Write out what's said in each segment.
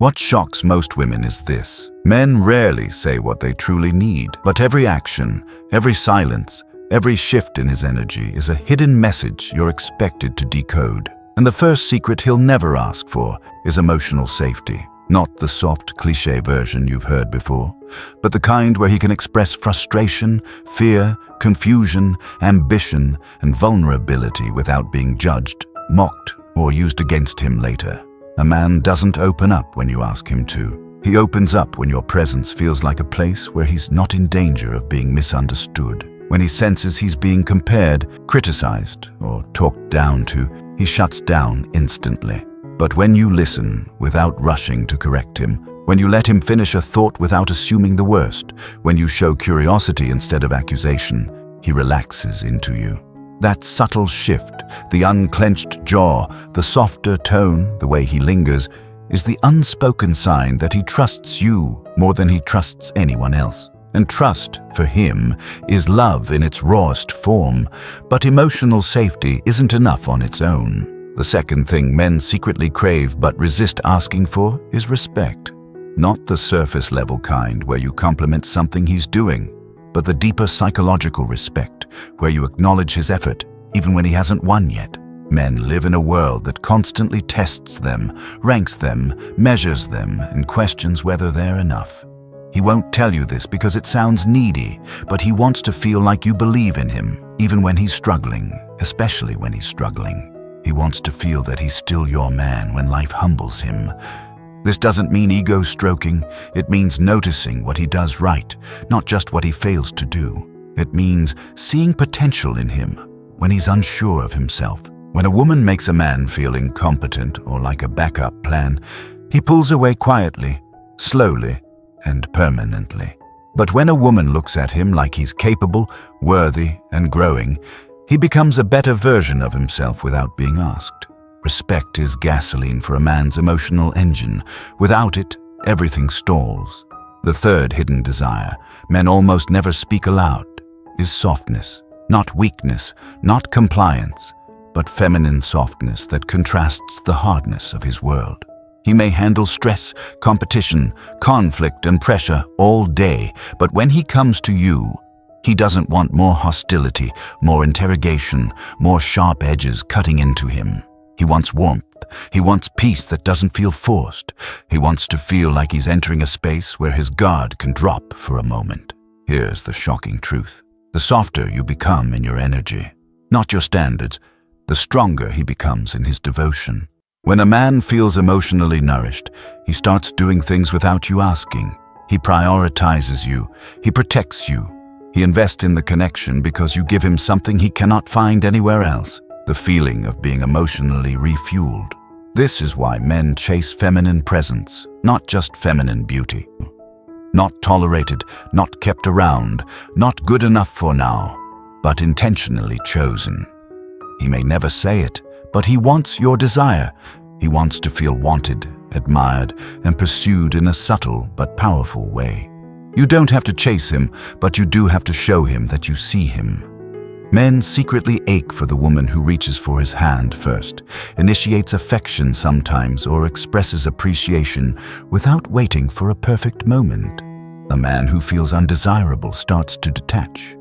What shocks most women is this. Men rarely say what they truly need, but every action, every silence, every shift in his energy is a hidden message you're expected to decode. And the first secret he'll never ask for is emotional safety. Not the soft, cliché version you've heard before, but the kind where he can express frustration, fear, confusion, ambition, and vulnerability without being judged, mocked, or used against him later. A man doesn't open up when you ask him to. He opens up when your presence feels like a place where he's not in danger of being misunderstood. When he senses he's being compared, criticized, or talked down to, he shuts down instantly. But when you listen without rushing to correct him, when you let him finish a thought without assuming the worst, when you show curiosity instead of accusation, he relaxes into you. That subtle shift, the unclenched jaw, the softer tone, the way he lingers, is the unspoken sign that he trusts you more than he trusts anyone else. And trust, for him, is love in its rawest form, but emotional safety isn't enough on its own. The second thing men secretly crave but resist asking for is respect. Not the surface-level kind where you compliment something he's doing, but the deeper psychological respect where you acknowledge his effort even when he hasn't won yet. Men live in a world that constantly tests them, ranks them, measures them, and questions whether they're enough. He won't tell you this because it sounds needy, but he wants to feel like you believe in him, even when he's struggling, especially when he's struggling. He wants to feel that he's still your man when life humbles him. This doesn't mean ego stroking. It means noticing what he does right, not just what he fails to do. It means seeing potential in him when he's unsure of himself. When a woman makes a man feel incompetent or like a backup plan, he pulls away quietly, slowly, and permanently. But when a woman looks at him like he's capable, worthy, and growing, he becomes a better version of himself without being asked. Respect is gasoline for a man's emotional engine. Without it, everything stalls. The third hidden desire men almost never speak aloud is softness. Not weakness, not compliance, but feminine softness that contrasts the hardness of his world. He may handle stress, competition, conflict, and pressure all day, but when he comes to you, he doesn't want more hostility, more interrogation, more sharp edges cutting into him. He wants warmth. He wants peace that doesn't feel forced. He wants to feel like he's entering a space where his guard can drop for a moment. Here's the shocking truth. The softer you become in your energy, not your standards, the stronger he becomes in his devotion. When a man feels emotionally nourished, he starts doing things without you asking. He prioritizes you. He protects you. He invests in the connection because you give him something he cannot find anywhere else, the feeling of being emotionally refueled. This is why men chase feminine presence, not just feminine beauty. Not tolerated, not kept around, not good enough for now, but intentionally chosen. He may never say it, but he wants your desire. He wants to feel wanted, admired, and pursued in a subtle but powerful way. You don't have to chase him, but you do have to show him that you see him. Men secretly ache for the woman who reaches for his hand first, initiates affection sometimes, or expresses appreciation without waiting for a perfect moment. A man who feels undesirable starts to detach.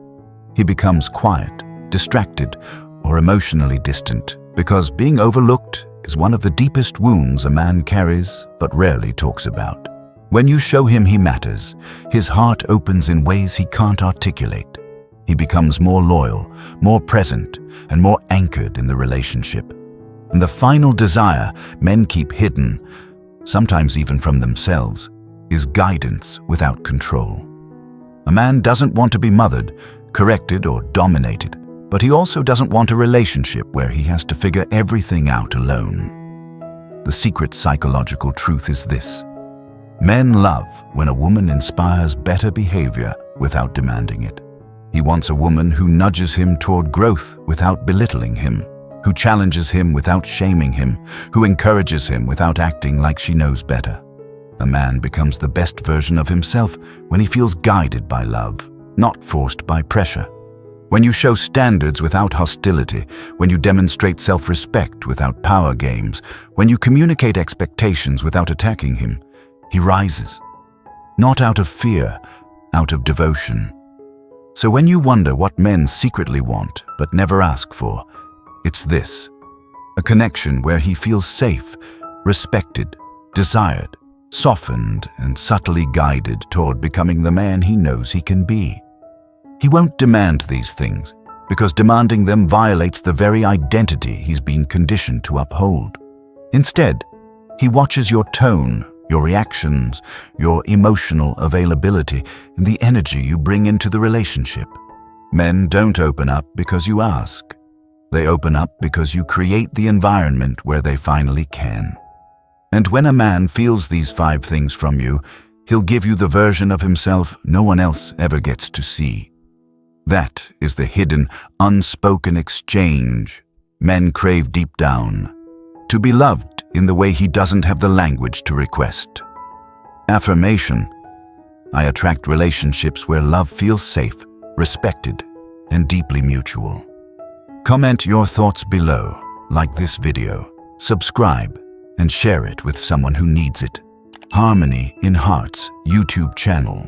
He becomes quiet, distracted, or emotionally distant, because being overlooked is one of the deepest wounds a man carries but rarely talks about. When you show him he matters, his heart opens in ways he can't articulate. He becomes more loyal, more present, and more anchored in the relationship. And the final desire men keep hidden, sometimes even from themselves, is guidance without control. A man doesn't want to be mothered, corrected, or dominated, but he also doesn't want a relationship where he has to figure everything out alone. The secret psychological truth is this. Men love when a woman inspires better behavior without demanding it. He wants a woman who nudges him toward growth without belittling him, who challenges him without shaming him, who encourages him without acting like she knows better. A man becomes the best version of himself when he feels guided by love, not forced by pressure. When you show standards without hostility, when you demonstrate self-respect without power games, when you communicate expectations without attacking him, He rises, not out of fear, out of devotion. So when you wonder what men secretly want but never ask for, it's this: a connection where he feels safe, respected, desired, softened, and subtly guided toward becoming the man he knows he can be. He won't demand these things, because demanding them violates the very identity he's been conditioned to uphold. Instead, he watches your tone, your reactions, your emotional availability, and the energy you bring into the relationship. Men don't open up because you ask. They open up because you create the environment where they finally can. And when a man feels these 5 things from you, he'll give you the version of himself no one else ever gets to see. That is the hidden, unspoken exchange men crave deep down: to be loved in the way he doesn't have the language to request. Affirmation: I attract relationships where love feels safe, respected, and deeply mutual. Comment your thoughts below, like this video, subscribe, and share it with someone who needs it. Harmony in Heart's YouTube channel.